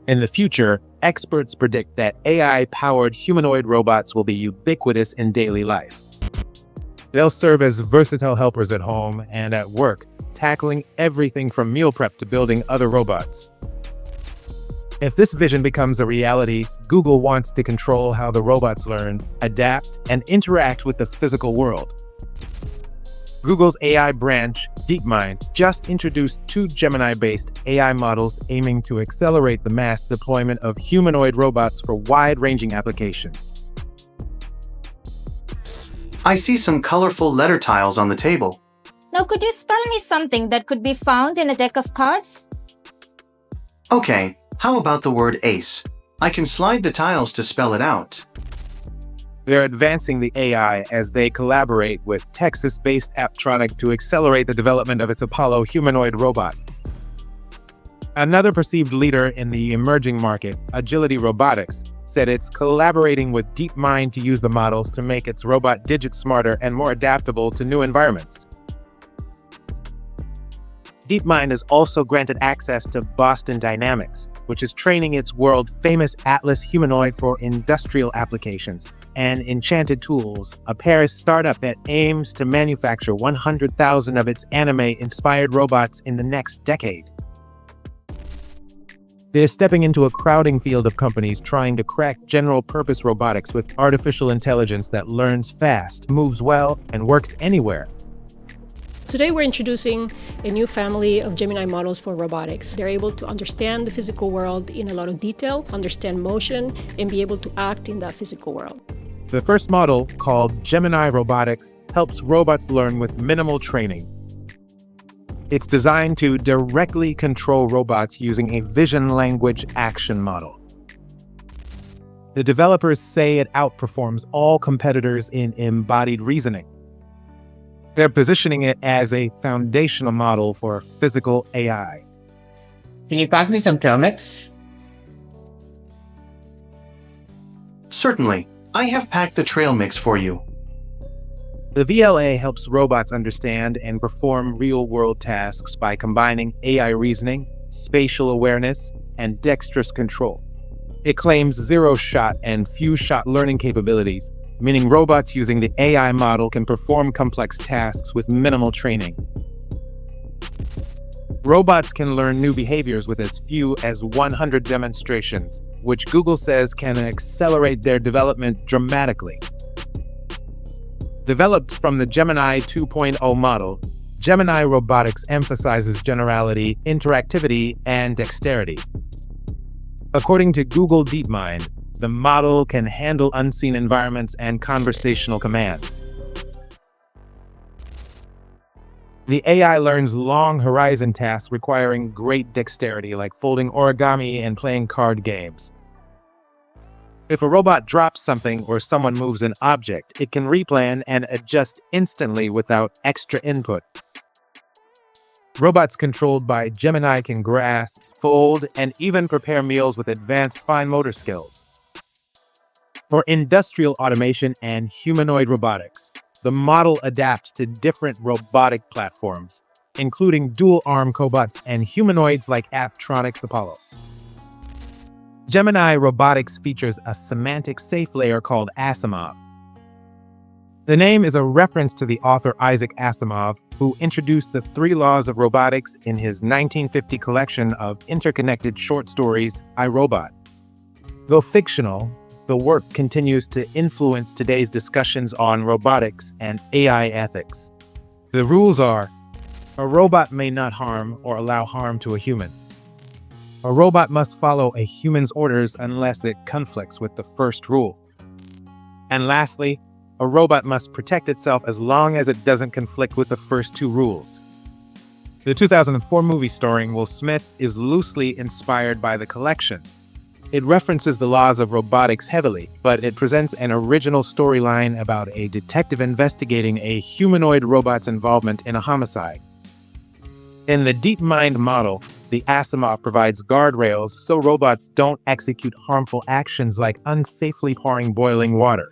In the future, experts predict that AI-powered humanoid robots will be ubiquitous in daily life. They'll serve as versatile helpers at home and at work, tackling everything from meal prep to building other robots. If this vision becomes a reality, Google wants to control how the robots learn, adapt, and interact with the physical world. Google's AI branch, DeepMind, just introduced 2 Gemini-based AI models aiming to accelerate the mass deployment of humanoid robots for wide-ranging applications. I see some colorful letter tiles on the table. Now, could you spell me something that could be found in a deck of cards? Okay, how about the word ace? I can slide the tiles to spell it out. They're advancing the AI as they collaborate with Texas-based Apptronik to accelerate the development of its Apollo humanoid robot. Another perceived leader in the emerging market, Agility Robotics, said it's collaborating with DeepMind to use the models to make its robot digits smarter and more adaptable to new environments. DeepMind has also granted access to Boston Dynamics, which is training its world-famous Atlas humanoid for industrial applications, and Enchanted Tools, a Paris startup that aims to manufacture 100,000 of its anime-inspired robots in the next decade. They're stepping into a crowding field of companies trying to crack general-purpose robotics with artificial intelligence that learns fast, moves well, and works anywhere. Today we're introducing a new family of Gemini models for robotics. They're able to understand the physical world in a lot of detail, understand motion, and be able to act in that physical world. The first model, called Gemini Robotics, helps robots learn with minimal training. It's designed to directly control robots using a vision language action model. The developers say it outperforms all competitors in embodied reasoning. They're positioning it as a foundational model for physical AI. Can you pack me some trail mix? Certainly, I have packed the trail mix for you. The VLA helps robots understand and perform real-world tasks by combining AI reasoning, spatial awareness, and dexterous control. It claims zero-shot and few-shot learning capabilities, meaning robots using the AI model can perform complex tasks with minimal training. Robots can learn new behaviors with as few as 100 demonstrations, which Google says can accelerate their development dramatically. Developed from the Gemini 2.0 model, Gemini Robotics emphasizes generality, interactivity, and dexterity. According to Google DeepMind, the model can handle unseen environments and conversational commands. The AI learns long horizon tasks requiring great dexterity, like folding origami and playing card games. If a robot drops something or someone moves an object, it can replan and adjust instantly without extra input. Robots controlled by Gemini can grasp, fold, and even prepare meals with advanced fine motor skills. For industrial automation and humanoid robotics, the model adapts to different robotic platforms, including dual-arm cobots and humanoids like Apptronik's Apollo. Gemini Robotics features a semantic safe layer called Asimov. The name is a reference to the author Isaac Asimov, who introduced the 3 laws of robotics in his 1950 collection of interconnected short stories, I, Robot. Though fictional, the work continues to influence today's discussions on robotics and AI ethics. The rules are: a robot may not harm or allow harm to a human. A robot must follow a human's orders unless it conflicts with the first rule. And lastly, a robot must protect itself as long as it doesn't conflict with the first 2 rules. The 2004 movie starring Will Smith is loosely inspired by the collection. It references the laws of robotics heavily, but it presents an original storyline about a detective investigating a humanoid robot's involvement in a homicide. In the DeepMind model, the Asimov provides guardrails so robots don't execute harmful actions like unsafely pouring boiling water.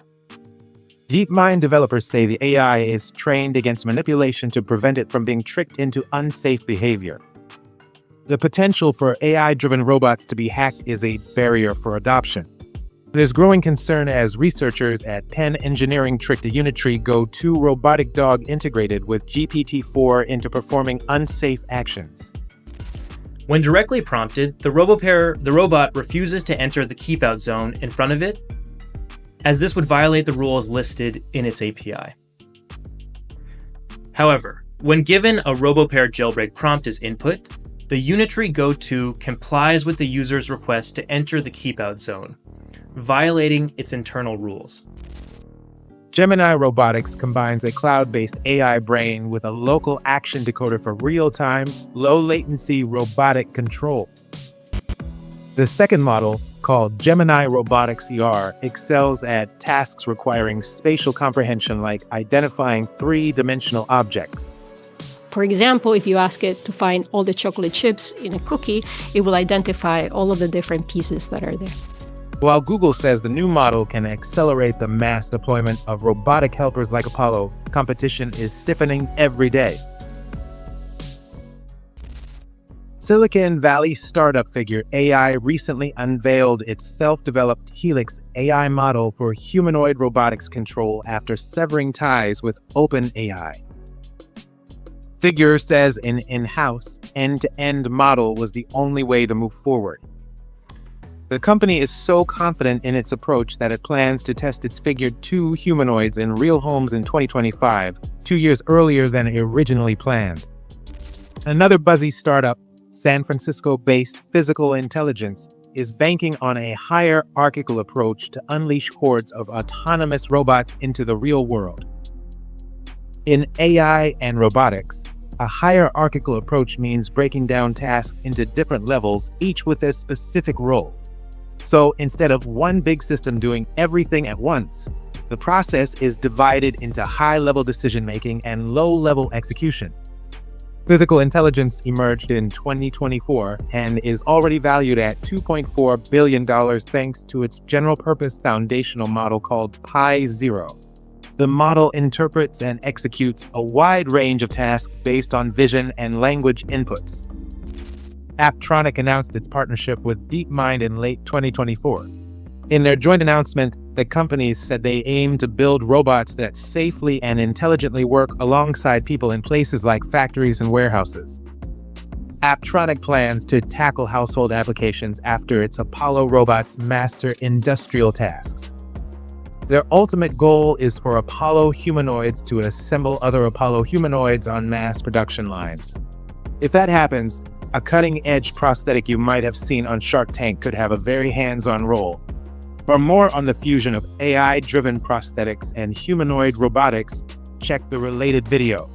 DeepMind developers say the AI is trained against manipulation to prevent it from being tricked into unsafe behavior. The potential for AI-driven robots to be hacked is a barrier for adoption. There's growing concern as researchers at Penn Engineering tricked a Unitree Go 2 robotic dog integrated with GPT-4 into performing unsafe actions. When directly prompted, the robot refuses to enter the keep-out zone in front of it, as this would violate the rules listed in its API. However, when given a RoboPair jailbreak prompt as input, the Unitree Go 2 complies with the user's request to enter the keep-out zone, violating its internal rules. Gemini Robotics combines a cloud-based AI brain with a local action decoder for real-time, low-latency robotic control. The second model, called Gemini Robotics-ER, excels at tasks requiring spatial comprehension like identifying three-dimensional objects. For example, if you ask it to find all the chocolate chips in a cookie, it will identify all of the different pieces that are there. While Google says the new model can accelerate the mass deployment of robotic helpers like Apollo, competition is stiffening every day. Silicon Valley startup figure AI recently unveiled its self-developed Helix AI model for humanoid robotics control after severing ties with OpenAI. Figure says an in-house, end-to-end model was the only way to move forward. The company is so confident in its approach that it plans to test its Figure 2 humanoids in real homes in 2025, 2 years earlier than originally planned. Another buzzy startup, San Francisco-based Physical Intelligence, is banking on a hierarchical approach to unleash hordes of autonomous robots into the real world. In AI and robotics, a hierarchical approach means breaking down tasks into different levels, each with a specific role. So instead of one big system doing everything at once, the process is divided into high-level decision-making and low-level execution. Physical Intelligence emerged in 2024 and is already valued at $2.4 billion thanks to its general-purpose foundational model called Pi-Zero. The model interprets and executes a wide range of tasks based on vision and language inputs. Apptronik announced its partnership with DeepMind in late 2024. In their joint announcement, the companies said they aim to build robots that safely and intelligently work alongside people in places like factories and warehouses. Apptronik plans to tackle household applications after its Apollo robots master industrial tasks. Their ultimate goal is for Apollo humanoids to assemble other Apollo humanoids on mass production lines. If that happens, a cutting-edge prosthetic you might have seen on Shark Tank could have a very hands-on role. For more on the fusion of AI-driven prosthetics and humanoid robotics, check the related video.